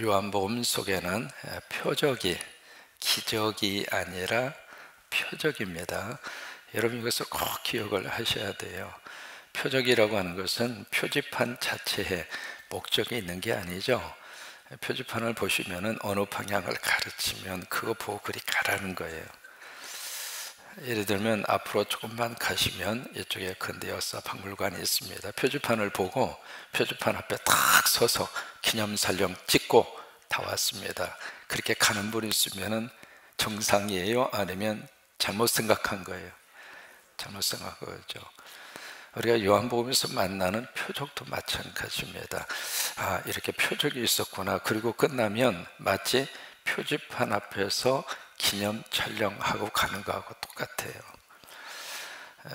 요한복음 속에는 표적이 기적이 아니라 표적입니다. 여러분 이것을 꼭 기억을 하셔야 돼요. 표적이라고 하는 것은 표지판 자체에 목적이 있는 게 아니죠. 표지판을 보시면 어느 방향을 가르치면 그거 보고 그리 가라는 거예요. 예를 들면 앞으로 조금만 가시면 이쪽에 근대역사 박물관이 있습니다. 표지판을 보고 표지판 앞에 딱 서서 기념사진 찍고 다 왔습니다. 그렇게 가는 분이 있으면 정상이에요? 아니면 잘못 생각한 거예요? 잘못 생각한 거죠. 우리가 요한복음에서 만나는 표적도 마찬가지입니다. 아, 이렇게 표적이 있었구나. 그리고 끝나면 마치 표지판 앞에서 기념 촬영하고 가는 거하고 똑같아요.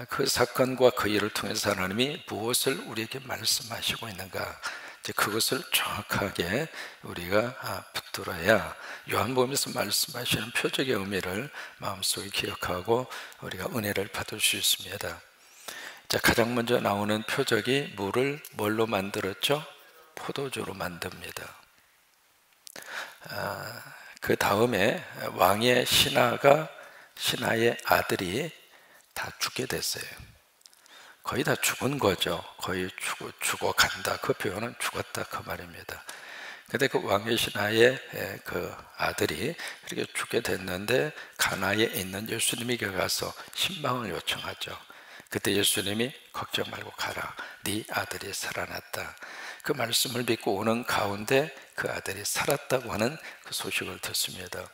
그 사건과 그 일을 통해서 하나님이 무엇을 우리에게 말씀하시고 있는가, 이제 그것을 정확하게 우리가 붙들어야 요한복음에서 말씀하시는 표적의 의미를 마음속에 기억하고 우리가 은혜를 받을 수 있습니다. 자, 가장 먼저 나오는 표적이 물을 뭘로 만들었죠? 포도주로 만듭니다. 그 다음에 왕의 신하의 아들이 다 죽게 됐어요. 거의 다 죽은 거죠. 거의 죽어간다. 그 표현은 죽었다 그 말입니다. 근데 그 왕의 신하의 그 아들이 그렇게 죽게 됐는데 가나에 있는 예수님에게 가서 신방을 요청하죠. 그때 예수님이 걱정 말고 가라. 네 아들이 살아났다. 그 말씀을 믿고 오는 가운데 그 아들이 살았다고 하는 그 소식을 듣습니다.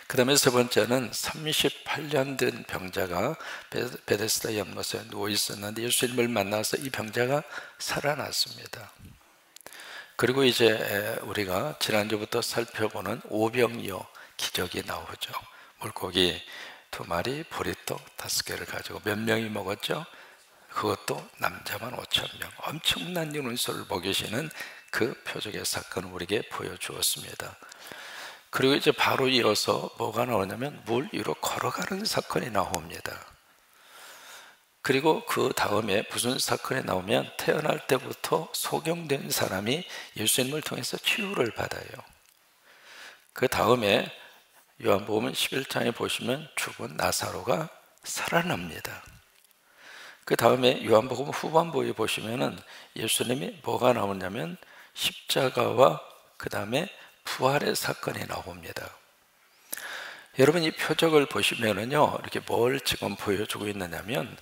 그 다음에 세 번째는 38년 된 병자가 베데스다 연못에 누워 있었는데 예수님을 만나서 이 병자가 살아났습니다. 그리고 이제 우리가 지난주부터 살펴보는 오병이어 기적이 나오죠. 물고기 2마리, 보리떡 5개를 가지고 몇 명이 먹었죠? 그것도 남자만 5,000명. 엄청난 윤은소를 먹이시는 그 표적의 사건을 우리에게 보여주었습니다. 그리고 이제 바로 이어서 뭐가 나오냐면 물 위로 걸어가는 사건이 나옵니다. 그리고 그 다음에 무슨 사건이 나오면 태어날 때부터 소경된 사람이 예수님을 통해서 치유를 받아요. 그 다음에 요한복음 11장에 보시면 죽은 나사로가 살아납니다. 그 다음에 요한복음 후반부에 보시면은 예수님이 뭐가 나오냐면 십자가와 그 다음에 부활의 사건이 나옵니다. 여러분 이 표적을 보시면은요, 이렇게 뭘 지금 보여주고 있느냐면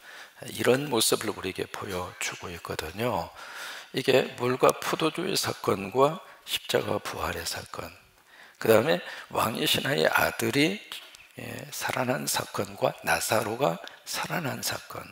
이런 모습을 우리에게 보여주고 있거든요. 이게 물과 포도주의 사건과 십자가 부활의 사건, 그 다음에 왕의 신하의 아들이 살아난 사건과 나사로가 살아난 사건,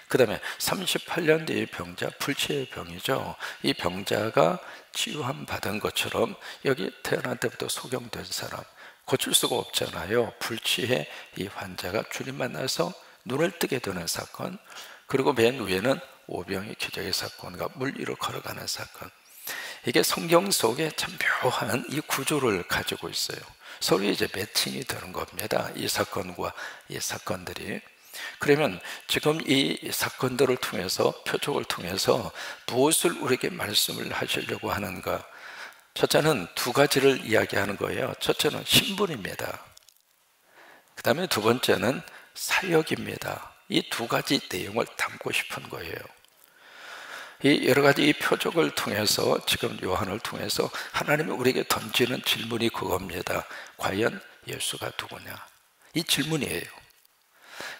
그 다음에 38년 뒤의 병자, 불치의 병이죠. 이 병자가 치유함 받은 것처럼 여기 태어날 때부터 소경된 사람, 고칠 수가 없잖아요. 불치의 이 환자가 주님 만나서 눈을 뜨게 되는 사건, 그리고 맨 위에는 오병이 기적의 사건과 물 위로 걸어가는 사건. 이게 성경 속에 참 묘한 이 구조를 가지고 있어요. 서로 이제 매칭이 되는 겁니다. 이 사건과 이 사건들이. 그러면 지금 이 사건들을 통해서, 표적을 통해서 무엇을 우리에게 말씀을 하시려고 하는가? 첫째는 2가지를 이야기하는 거예요. 첫째는 신분입니다. 그 다음에 2번째는 사역입니다. 이 2가지 내용을 담고 싶은 거예요. 이 여러 가지 이 표적을 통해서, 지금 요한을 통해서 하나님이 우리에게 던지는 질문이 그겁니다. 과연 예수가 누구냐? 이 질문이에요.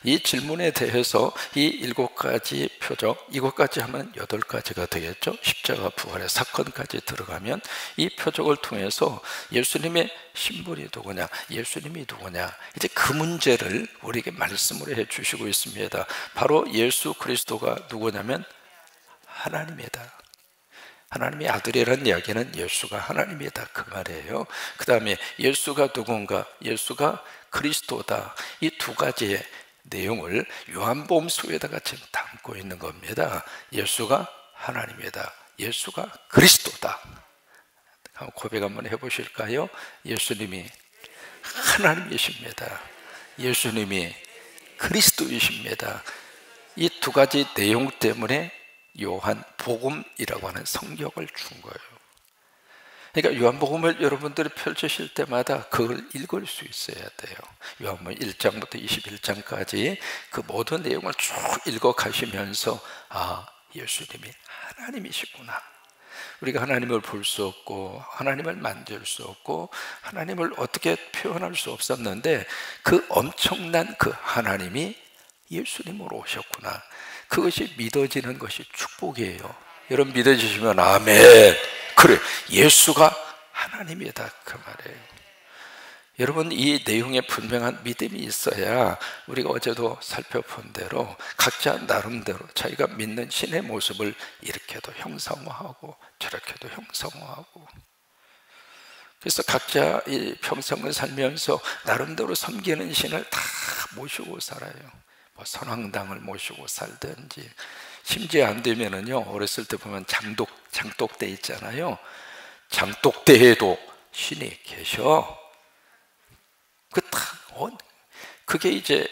이 질문에 대해서 이 7가지 표적, 이것까지 하면 8가지가 되겠죠. 십자가 부활의 사건까지 들어가면 이 표적을 통해서 예수님의 신분이 누구냐, 예수님이 누구냐, 이제 그 문제를 우리에게 말씀을 해주시고 있습니다. 바로 예수 그리스도가 누구냐면 하나님이다. 하나님의 아들이라는 이야기는 예수가 하나님이다 그 말이에요. 그 다음에 예수가 누군가, 예수가 그리스도다. 이 2가지의 내용을 요한복음 속에다가 지금 담고 있는 겁니다. 예수가 하나님이다, 예수가 그리스도다. 한번 고백 한번 해보실까요? 예수님이 하나님이십니다. 예수님이 그리스도이십니다. 이 2가지 내용 때문에 요한복음이라고 하는 성경을 준 거예요. 그러니까 요한복음을 여러분들이 펼치실 때마다 그걸 읽을 수 있어야 돼요. 요한복음 1장부터 21장까지 그 모든 내용을 쭉 읽어 가시면서 아, 예수님이 하나님이시구나. 우리가 하나님을 볼 수 없고 하나님을 만질 수 없고 하나님을 어떻게 표현할 수 없었는데 그 엄청난 그 하나님이 예수님으로 오셨구나. 그것이 믿어지는 것이 축복이에요. 여러분 믿어지시면 아멘. 그래, 예수가 하나님이다 그 말이에요. 여러분 이 내용에 분명한 믿음이 있어야 우리가 어제도 살펴본 대로 각자 나름대로 자기가 믿는 신의 모습을 이렇게도 형상화하고 저렇게도 형상화하고, 그래서 각자 이 평생을 살면서 나름대로 섬기는 신을 다 모시고 살아요. 뭐 선왕당을 모시고 살든지, 심지어 안 되면은요, 어렸을 때 보면 장독대 있잖아요. 장독대에도 신이 계셔. 그게 이제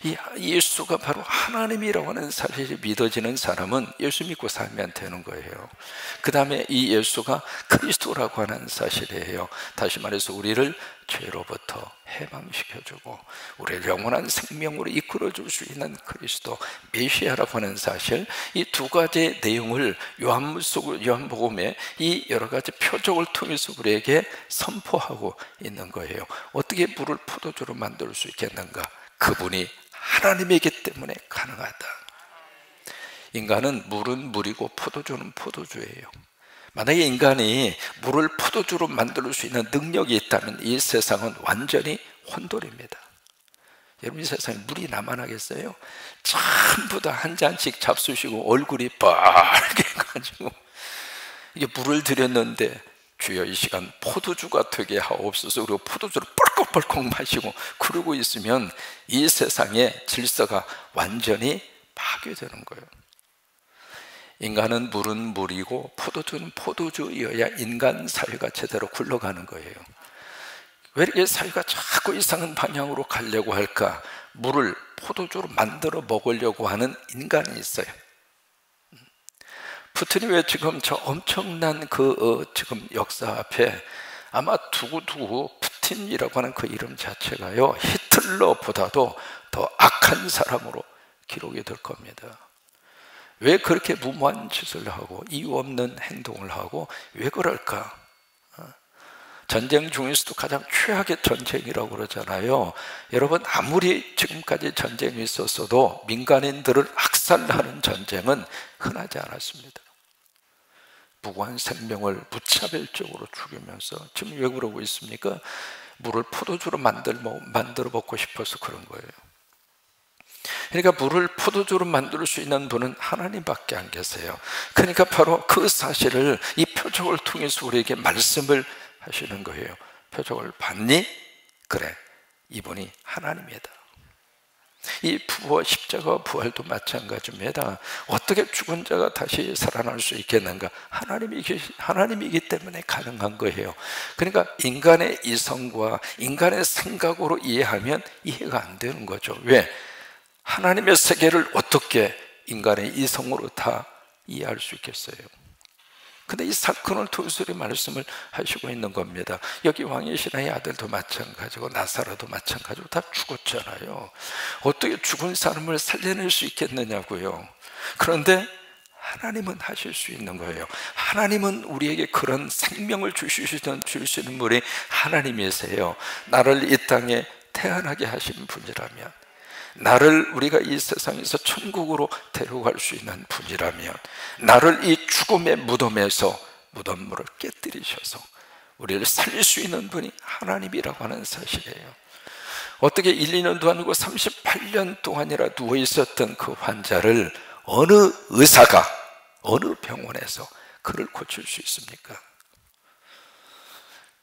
이 예수가 바로 하나님이라고 하는 사실이 믿어지는 사람은 예수 믿고 살면 되는 거예요. 그 다음에 이 예수가 그리스도라고 하는 사실이에요. 다시 말해서 우리를 죄로부터 해방시켜주고 우리를 영원한 생명으로 이끌어줄 수 있는 그리스도 메시아라고 하는 사실, 이 두 가지 내용을 요한복음의 이 여러 가지 표적을 통해서 우리에게 선포하고 있는 거예요. 어떻게 물을 포도주로 만들 수 있겠는가? 그분이 하나님이기 때문에 가능하다. 인간은 물은 물이고 포도주는 포도주예요. 만약에 인간이 물을 포도주로 만들 수 있는 능력이 있다면 이 세상은 완전히 혼돈입니다. 여러분, 이 세상에 물이 남아나겠어요? 전부 다 한 잔씩 잡수시고 얼굴이 빨개 가지고 이게 물을 드렸는데 주여 이 시간 포도주가 되게 하옵소서, 그리고 포도주를 뻘컥뻘컥 마시고 그러고 있으면 이 세상의 질서가 완전히 파괴되는 거예요. 인간은 물은 물이고 포도주는 포도주여야 인간 사회가 제대로 굴러가는 거예요. 왜 이렇게 사회가 자꾸 이상한 방향으로 가려고 할까? 물을 포도주로 만들어 먹으려고 하는 인간이 있어요. 푸틴이 왜 지금 저 엄청난 지금 역사 앞에 아마 두고두고 푸틴이라고 하는 그 이름 자체가요, 히틀러보다도 더 악한 사람으로 기록이 될 겁니다. 왜 그렇게 무모한 짓을 하고 이유 없는 행동을 하고 왜 그럴까? 전쟁 중에서도 가장 최악의 전쟁이라고 그러잖아요. 여러분, 아무리 지금까지 전쟁이 있었어도 민간인들을 학살하는 전쟁은 흔하지 않았습니다. 무고한 생명을 무차별적으로 죽이면서 지금 왜 그러고 있습니까? 물을 포도주로 만들어 먹고 싶어서 그런 거예요. 그러니까 물을 포도주로 만들 수 있는 분은 하나님밖에 안 계세요. 그러니까 바로 그 사실을 이 표적을 통해서 우리에게 말씀을 하시는 거예요. 표적을 봤니? 그래, 이분이 하나님이다. 이 십자가 부활도 마찬가지입니다. 어떻게 죽은 자가 다시 살아날 수 있겠는가? 하나님이기 때문에 가능한 거예요. 그러니까 인간의 이성과 인간의 생각으로 이해하면 이해가 안 되는 거죠. 왜? 하나님의 세계를 어떻게 인간의 이성으로 다 이해할 수 있겠어요? 근데 이 사건을 통해서 말씀을 하시고 있는 겁니다. 여기 왕의 신하의 아들도 마찬가지고 나사로도 마찬가지고 다 죽었잖아요. 어떻게 죽은 사람을 살려낼 수 있겠느냐고요. 그런데 하나님은 하실 수 있는 거예요. 하나님은 우리에게 그런 생명을 주시는 분이 하나님이세요. 나를 이 땅에 태어나게 하신 분이라면, 나를 우리가 이 세상에서 천국으로 데려갈 수 있는 분이라면, 나를 이 죽음의 무덤에서 무덤물을 깨뜨리셔서 우리를 살릴 수 있는 분이 하나님이라고 하는 사실이에요. 어떻게 1, 2년도 아니고 38년 동안이라 누워 있었던 그 환자를 어느 의사가 어느 병원에서 그를 고칠 수 있습니까?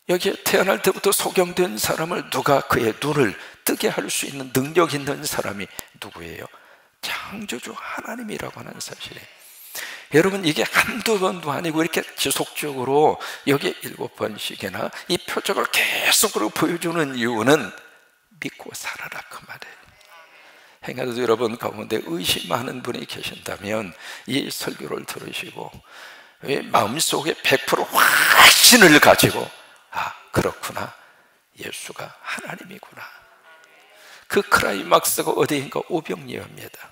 여기에 태어날 때부터 소경된 사람을 누가 그의 눈을 뜨게 할 수 있는 능력 있는 사람이 누구예요? 창조주 하나님이라고 하는 사실이에요. 여러분, 이게 한두 번도 아니고 이렇게 지속적으로 여기 7번씩이나 이 표적을 계속으로 보여주는 이유는 믿고 살아라 그 말이에요. 행여도 여러분 가운데 의심하는 분이 계신다면 이 설교를 들으시고 마음속에 100% 확신을 가지고 그렇구나, 예수가 하나님이구나. 그 클라이막스가 어디인가? 오병이어입니다.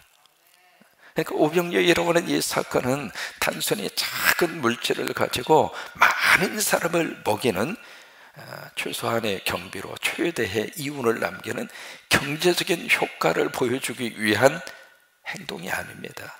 그러니까 오병이어라고 하는 이 사건은 단순히 작은 물질을 가지고 많은 사람을 먹이는, 최소한의 경비로 최대의 이윤을 남기는 경제적인 효과를 보여주기 위한 행동이 아닙니다.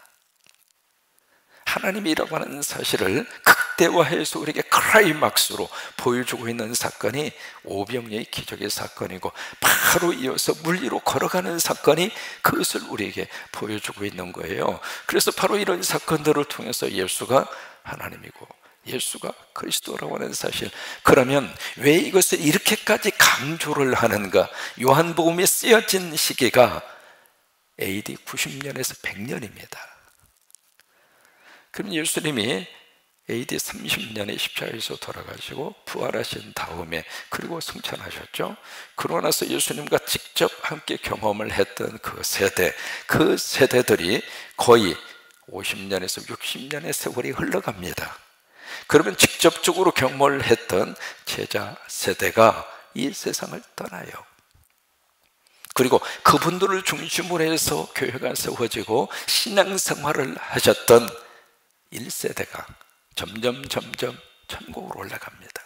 하나님이라고 하는 사실을 극대화해서 우리에게 클라이막스로 보여주고 있는 사건이 오병이어의 기적의 사건이고, 바로 이어서 물 위로 걸어가는 사건이 그것을 우리에게 보여주고 있는 거예요. 그래서 바로 이런 사건들을 통해서 예수가 하나님이고 예수가 그리스도라고 하는 사실, 그러면 왜 이것을 이렇게까지 강조를 하는가? 요한복음이 쓰여진 시기가 AD 90년에서 100년입니다. 그럼 예수님이 AD 30년에 십자가에서 돌아가시고 부활하신 다음에, 그리고 승천하셨죠. 그러고 나서 예수님과 직접 함께 경험을 했던 그 세대들이 거의 50년에서 60년의 세월이 흘러갑니다. 그러면 직접적으로 경험을 했던 제자 세대가 이 세상을 떠나요. 그리고 그분들을 중심으로 해서 교회가 세워지고 신앙생활을 하셨던 1세대가 점점 천국으로 올라갑니다.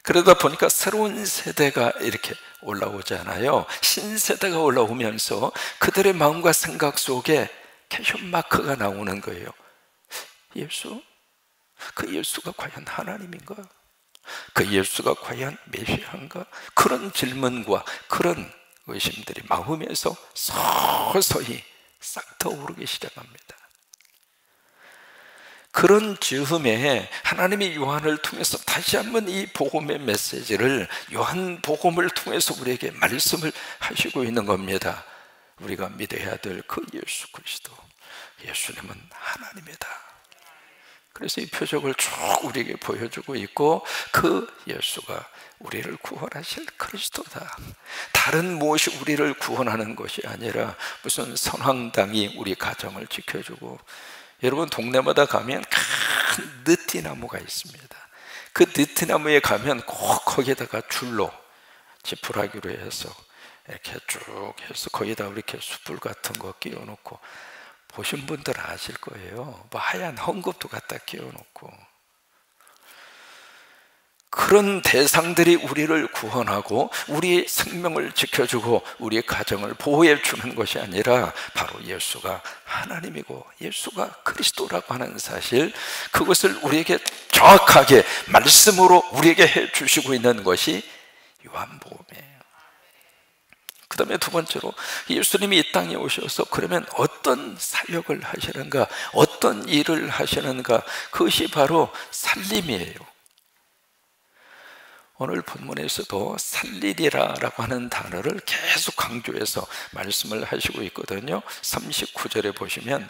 그러다 보니까 새로운 세대가 이렇게 올라오잖아요. 신세대가 올라오면서 그들의 마음과 생각 속에 퀘스천 마크가 나오는 거예요. 예수? 그 예수가 과연 하나님인가? 그 예수가 과연 메시아인가? 그런 질문과 그런 의심들이 마음에서 서서히 싹 터오르기 시작합니다. 그런 즈음에 하나님이 요한을 통해서 다시 한번 이 복음의 메시지를, 요한복음을 통해서 우리에게 말씀을 하시고 있는 겁니다. 우리가 믿어야 될 그 예수 그리스도, 예수님은 하나님이다. 그래서 이 표적을 쭉 우리에게 보여주고 있고, 그 예수가 우리를 구원하실 그리스도다. 다른 무엇이 우리를 구원하는 것이 아니라 무슨 선왕당이 우리 가정을 지켜주고, 여러분 동네마다 가면 큰 느티나무가 있습니다. 그 느티나무에 가면 꼭 거기에다가 줄로 지푸라기로 해서 이렇게 쭉 해서 거기다 이렇게 숯불 같은 거 끼워놓고, 보신 분들 아실 거예요. 뭐 하얀 헝겊도 갖다 끼워놓고, 그런 대상들이 우리를 구원하고 우리의 생명을 지켜주고 우리의 가정을 보호해 주는 것이 아니라 바로 예수가 하나님이고 예수가 그리스도라고 하는 사실, 그것을 우리에게 정확하게 말씀으로 우리에게 해 주시고 있는 것이 요한복음이에요. 그 다음에 두 번째로, 예수님이 이 땅에 오셔서 그러면 어떤 사역을 하시는가, 어떤 일을 하시는가, 그것이 바로 살림이에요. 오늘 본문에서도 살리리라라고 하는 단어를 계속 강조해서 말씀을 하시고 있거든요. 39절에 보시면,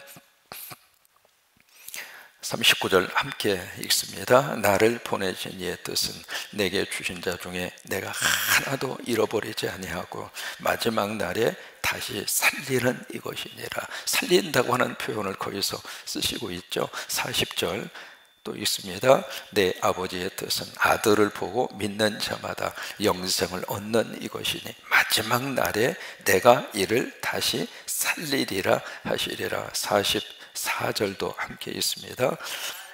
39절 함께 읽습니다. 나를 보내신 이의 뜻은 내게 주신 자 중에 내가 하나도 잃어버리지 아니하고 마지막 날에 다시 살리는 이것이니라. 살린다고 하는 표현을 거기서 쓰시고 있죠. 40절 또 있습니다. 내 아버지의 뜻은 아들을 보고 믿는 자마다 영생을 얻는 이것이니 마지막 날에 내가 이를 다시 살리리라 하시리라. 44절도 함께 있습니다.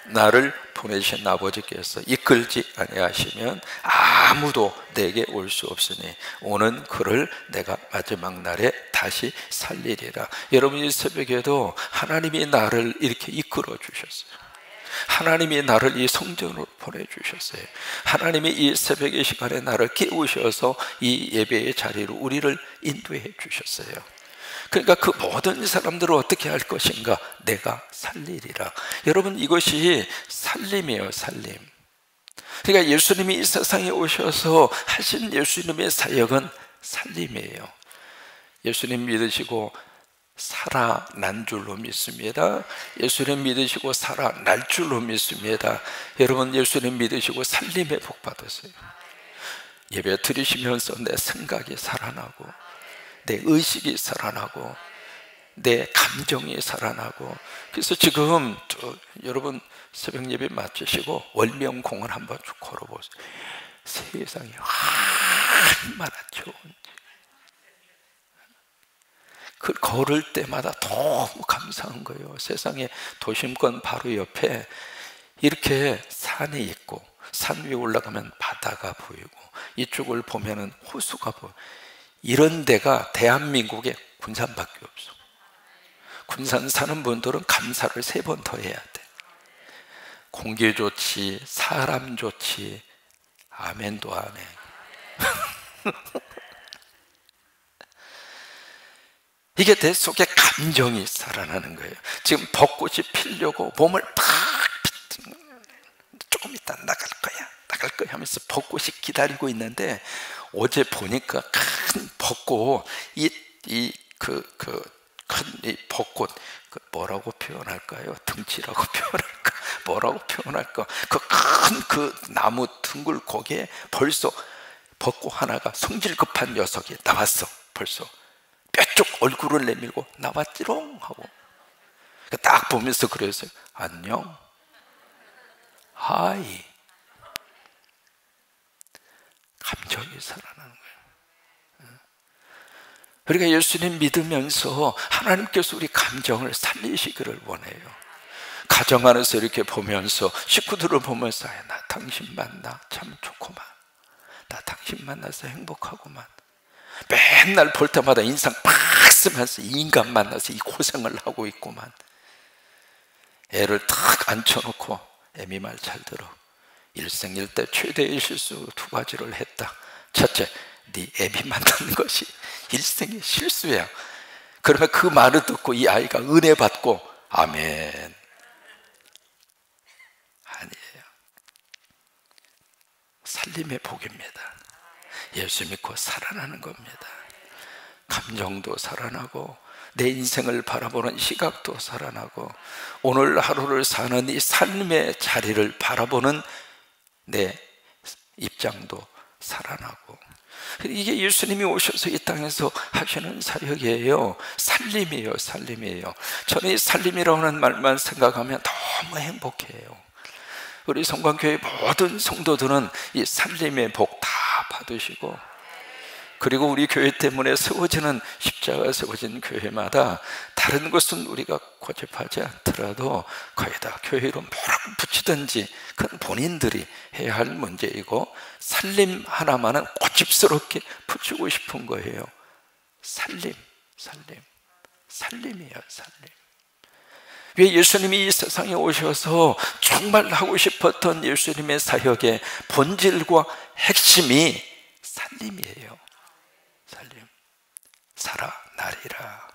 나를 보내신 아버지께서 이끌지 아니하시면 아무도 내게 올 수 없으니 오는 그를 내가 마지막 날에 다시 살리리라. 여러분, 이 새벽에도 하나님이 나를 이렇게 이끌어 주셨어요. 하나님이 나를 이 성전으로 보내주셨어요. 하나님이 이 새벽의 시간에 나를 깨우셔서 이 예배의 자리로 우리를 인도해 주셨어요. 그러니까 그 모든 사람들을 어떻게 할 것인가? 내가 살리리라. 여러분, 이것이 살림이에요. 살림. 그러니까 예수님이 이 세상에 오셔서 하신 예수님의 사역은 살림이에요. 예수님 믿으시고 살아난 줄로 믿습니다. 예수님 믿으시고 살아날 줄로 믿습니다. 여러분, 예수님 믿으시고 살림에 복 받으세요. 예배 드리시면서 내 생각이 살아나고, 내 의식이 살아나고 내 감정이 살아나고. 그래서 지금 여러분 새벽 예배 마치시고 월명공원 한번 쭉 걸어보세요. 세상이 얼마나 좋은지. 그 걸을 때마다 너무 감사한 거예요. 세상에 도심권 바로 옆에 이렇게 산이 있고, 산 위에 올라가면 바다가 보이고, 이쪽을 보면은 호수가 보여. 이런 데가 대한민국에 군산밖에 없어. 군산 사는 분들은 감사를 3번 더 해야 돼. 공기 좋지, 사람 좋지, 아멘도 아멘. 이게 내 속에 감정이 살아나는 거예요. 지금 벚꽃이 피려고 몸을 팍 조금 있다 나갈 거야 하면서 벚꽃이 기다리고 있는데, 어제 보니까 큰 벚꽃, 큰 이 벚꽃, 뭐라고 표현할까요? 등치라고 표현할까? 뭐라고 표현할까? 그 나무 둥글 거기에 벌써 벚꽃 하나가 성질 급한 녀석이 나왔어. 벌써 뾰족 얼굴을 내밀고 나왔지롱 하고 딱 보면서 그랬어요. 안녕, 하이. 감정이 살아나는 거예요. 그러니까 예수님 믿으면서 하나님께서 우리 감정을 살리시기를 원해요. 가정 안에서 이렇게 보면서, 식구들을 보면서, 나 당신 만나 참 좋구만, 나 당신 만나서 행복하구만. 맨날 볼 때마다 인상 팍 쓰면서 이 인간 만나서 이 고생을 하고 있구만. 애를 탁 앉혀놓고, 애미 말 잘 들어, 일생일대 최대의 실수 2가지를 했다. 첫째, 네 애비 만나는 것이 일생의 실수야. 그러면 그 말을 듣고 이 아이가 은혜 받고 아멘. 아니에요. 살림의 복입니다. 예수 믿고 살아나는 겁니다. 감정도 살아나고 내 인생을 바라보는 시각도 살아나고 오늘 하루를 사는 이 삶의 자리를 바라보는 내 입장도 살아나고. 이게 예수님이 오셔서 이 땅에서 하시는 사역이에요. 살림이에요. 살림이에요. 저는 이 살림이라고 하는 말만 생각하면 너무 행복해요. 우리 성광교회 모든 성도들은 이 살림의 복 다 받으시고, 그리고 우리 교회 때문에 세워지는, 십자가 세워진 교회마다 다른 것은 우리가 고집하지 않더라도 거의 다 교회 이름 뭐라고 붙이든지 그건 본인들이 해야 할 문제이고, 살림 하나만은 고집스럽게 붙이고 싶은 거예요. 살림이에요. 살림. 왜 예수님이 이 세상에 오셔서 정말 하고 싶었던 예수님의 사역의 본질과 핵심이 살림이에요. 살림. 살아나리라.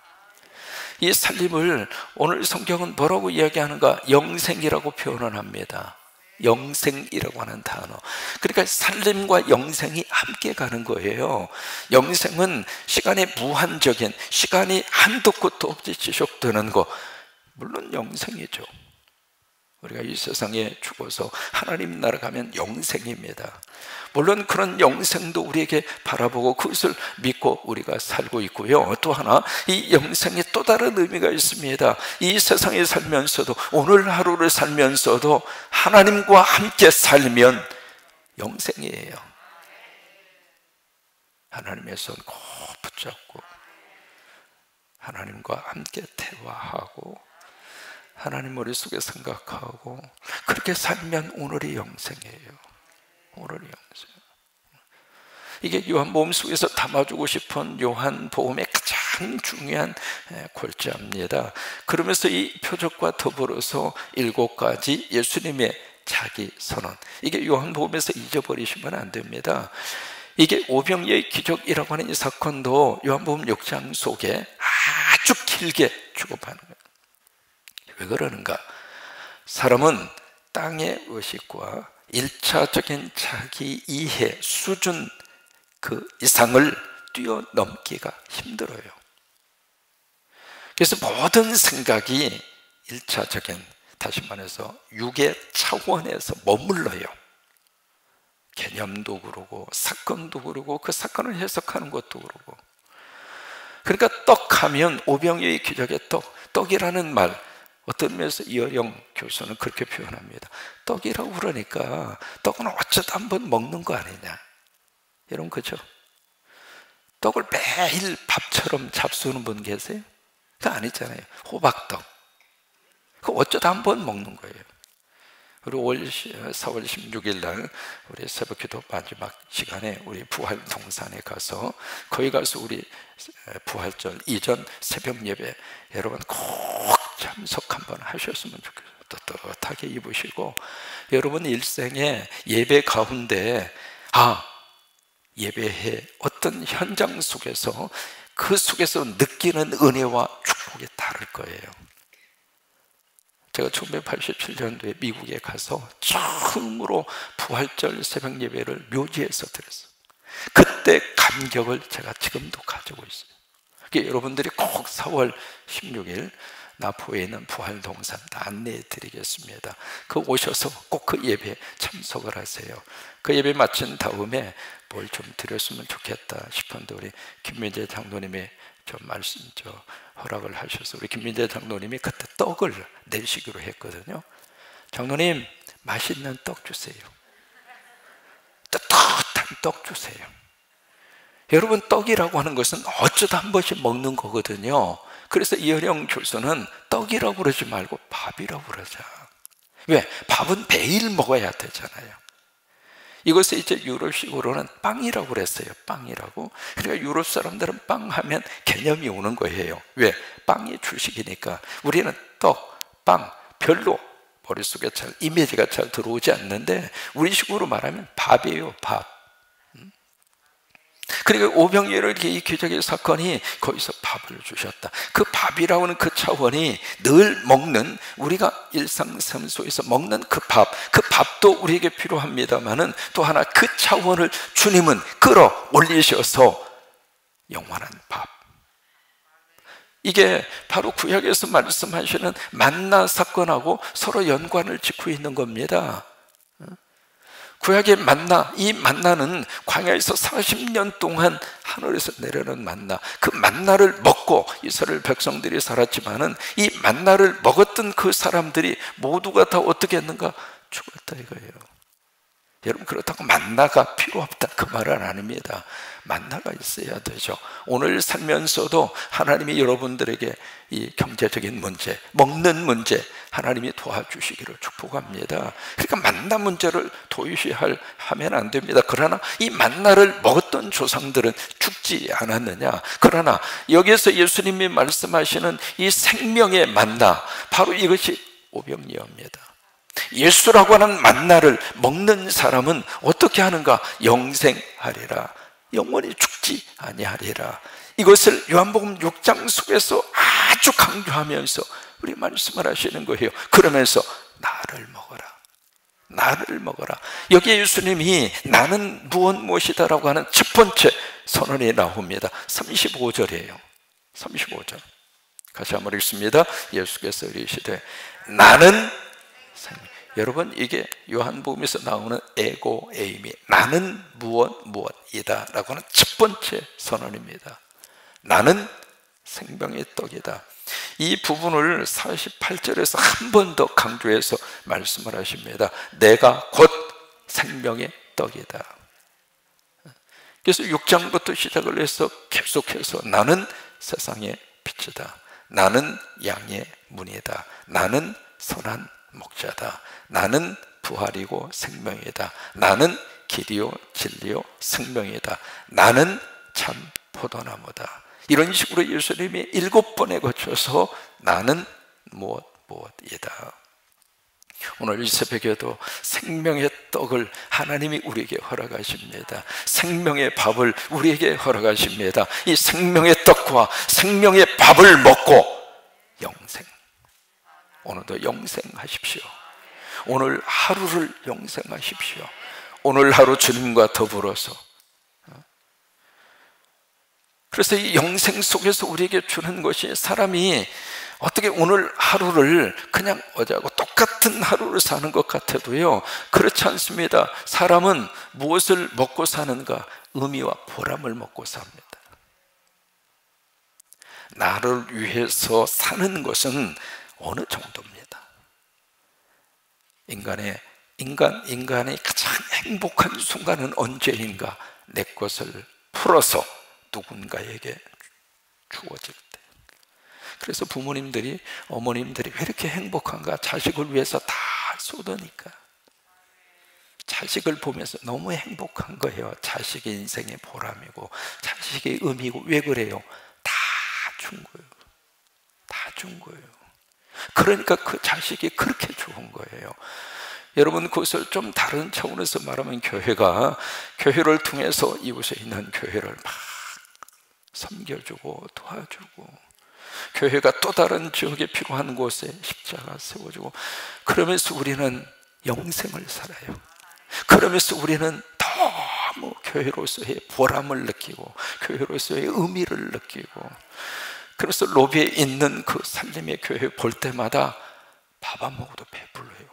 이 살림을 오늘 성경은 뭐라고 이야기하는가? 영생이라고 표현을 합니다. 영생이라고 하는 단어. 그러니까 살림과 영생이 함께 가는 거예요. 영생은 시간의 무한적인, 시간이 한도 끝도 없이 지속되는 거, 물론 영생이죠. 우리가 이 세상에 죽어서 하나님 나라 가면 영생입니다. 물론 그런 영생도 우리에게 바라보고 그것을 믿고 우리가 살고 있고요. 또 하나, 이 영생에 또 다른 의미가 있습니다. 이 세상에 살면서도, 오늘 하루를 살면서도 하나님과 함께 살면 영생이에요. 하나님의 손 꼭 붙잡고 하나님과 함께 대화하고 하나님 머릿속에 생각하고 그렇게 살면 오늘이 영생이에요. 오늘이 영생. 이게 요한복음 속에서 담아주고 싶은 요한복음의 가장 중요한 골자입니다. 그러면서 이 표적과 더불어서 7가지 예수님의 자기 선언, 이게 요한복음에서 잊어버리시면 안 됩니다. 이게 오병이의 기적이라고 하는 이 사건도 요한복음 6장 속에 아주 길게 주고받는 거예요. 왜 그러는가? 사람은 땅의 의식과 1차적인 자기 이해 수준 그 이상을 뛰어넘기가 힘들어요. 그래서 모든 생각이 1차적인, 다시 말해서 육의 차원에서 머물러요. 개념도 그러고 사건도 그러고 그 사건을 해석하는 것도 그러고. 그러니까 떡하면 오병이의 기적의 떡이라는 말, 어떤 면에서 이어령 교수는 그렇게 표현합니다. 떡이라고 그러니까 떡은 어쩌다 한번 먹는 거 아니냐, 여러분, 그죠? 떡을 매일 밥처럼 잡수는 분 계세요? 그거 아니잖아요. 호박떡, 그거 어쩌다 한번 먹는 거예요. 우리 4월 16일 날 우리 새벽기도 마지막 시간에 우리 부활 동산에 가서, 거기 가서 우리 부활절 이전 새벽 예배 여러분 꼭 참석 한번 하셨으면 좋겠어요. 떳떳하게 입으시고 여러분 일생에 예배 가운데 예배의 어떤 현장 속에서 그 속에서 느끼는 은혜와 축복이 다를 거예요. 제가 1987년도에 미국에 가서 처음으로 부활절 새벽 예배를 묘지에서 드렸어요. 그때 감격을 제가 지금도 가지고 있어요. 그러니까 여러분들이 꼭 4월 16일 나포에 있는 부활동산 다 안내해 드리겠습니다. 그 오셔서 꼭 그 예배에 참석을 하세요. 그 예배 마친 다음에 뭘 좀 드렸으면 좋겠다 싶은데 우리 김민재 장로님이 좀 허락을 하셔서 우리 김민재 장로님이 그때 떡을 내시기로 했거든요. 장로님, 맛있는 떡 주세요. 뜨뜻한 떡 주세요. 여러분, 떡이라고 하는 것은 어쩌다 한 번씩 먹는 거거든요. 그래서 이어령 교수는 떡이라고 그러지 말고 밥이라고 그러자. 왜? 밥은 매일 먹어야 되잖아요. 이것을 이제 유럽식으로는 빵이라고 그랬어요. 빵이라고. 그러니까 유럽 사람들은 빵 하면 개념이 오는 거예요. 왜? 빵이 주식이니까. 우리는 떡, 빵 별로 머릿속에 잘 이미지가 잘 들어오지 않는데 우리식으로 말하면 밥이에요. 밥. 그러니까 오병이어를 이 기적의 사건이 거기서 밥을 주셨다. 그 밥이라고 하는 그 차원이 늘 먹는, 우리가 일상삶 속에서 먹는 그 밥도 우리에게 필요합니다만은 또 하나 그 차원을 주님은 끌어올리셔서 영원한 밥. 이게 바로 구약에서 말씀하시는 만나 사건하고 서로 연관을 짓고 있는 겁니다. 구약의 만나, 이 만나는 광야에서 40년 동안 하늘에서 내려오는 만나, 그 만나를 먹고 이스라엘 백성들이 살았지만은 이 만나를 먹었던 그 사람들이 모두가 다 어떻게 했는가? 죽었다 이거예요. 여러분, 그렇다고 만나가 필요 없다 그 말은 아닙니다. 만나가 있어야 되죠. 오늘 살면서도 하나님이 여러분들에게 이 경제적인 문제, 먹는 문제 하나님이 도와주시기를 축복합니다. 그러니까 만나 문제를 도외시하면 안 됩니다. 그러나 이 만나를 먹었던 조상들은 죽지 않았느냐? 그러나 여기에서 예수님이 말씀하시는 이 생명의 만나, 바로 이것이 오병이어입니다. 예수라고 하는 만나를 먹는 사람은 어떻게 하는가? 영생하리라. 영원히 죽지 아니하리라. 이것을 요한복음 6장 속에서 아주 강조하면서 우리 말씀을 하시는 거예요. 그러면서 나를 먹어라. 나를 먹어라. 여기에 예수님이 나는 무엇이다라고 하는 첫 번째 선언이 나옵니다. 35절이에요. 35절 같이 한번 읽습니다. 예수께서 이르시되 나는 생명. 여러분, 이게 요한복음에서 나오는 에고 에이미, 나는 무엇이다 라고 하는 첫 번째 선언입니다. 나는 생명의 떡이다. 이 부분을 48절에서 한 번 더 강조해서 말씀을 하십니다. 내가 곧 생명의 떡이다. 그래서 6장부터 시작을 해서 계속해서 나는 세상의 빛이다. 나는 양의 문이다. 나는 선한 목자다. 나는 부활이고 생명이다. 나는 길이요 진리요 생명이다. 나는 참 포도나무다. 이런 식으로 예수님이 7번에 거쳐서 나는 무엇이다. 오늘 이 새벽에도 생명의 떡을 하나님이 우리에게 허락하십니다. 생명의 밥을 우리에게 허락하십니다. 이 생명의 떡과 생명의 밥을 먹고 영생, 오늘도 영생하십시오. 오늘 하루를 영생하십시오. 오늘 하루 주님과 더불어서. 그래서 이 영생 속에서 우리에게 주는 것이, 사람이 어떻게 오늘 하루를 그냥 어제하고 똑같은 하루를 사는 것 같아도요, 그렇지 않습니다. 사람은 무엇을 먹고 사는가? 의미와 보람을 먹고 삽니다. 나를 위해서 사는 것은 어느 정도입니다. 인간의 가장 행복한 순간은 언제인가? 내 것을 풀어서 누군가에게 주어질 때. 그래서 부모님들이, 어머님들이 왜 이렇게 행복한가? 자식을 위해서 다 쏟으니까. 자식을 보면서 너무 행복한 거예요. 자식의 인생의 보람이고 자식의 의미고. 왜 그래요? 다 준 거예요. 다 준 거예요. 그러니까 그 자식이 그렇게 좋은 거예요. 여러분, 그것을 좀 다른 차원에서 말하면 교회를 통해서 이곳에 있는 교회를 막 섬겨주고 도와주고, 교회가 또 다른 지역에 필요한 곳에 십자가 세워주고, 그러면서 우리는 영생을 살아요. 그러면서 우리는 너무 교회로서의 보람을 느끼고 교회로서의 의미를 느끼고, 그래서 로비에 있는 그 살림의 교회 볼 때마다 밥 안 먹어도 배불러요.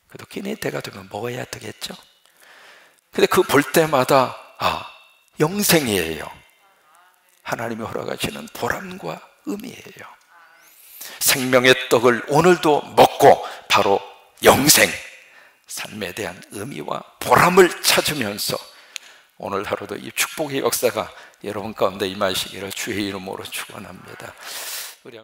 그래도 끼니 때가 되면 먹어야 되겠죠. 근데 그 볼 때마다 영생이에요. 하나님이 허락하시는 보람과 의미예요. 생명의 떡을 오늘도 먹고 바로 영생, 삶에 대한 의미와 보람을 찾으면서 오늘 하루도 이 축복의 역사가 여러분 가운데 임하시기를 주의 이름으로 축원합니다. 우리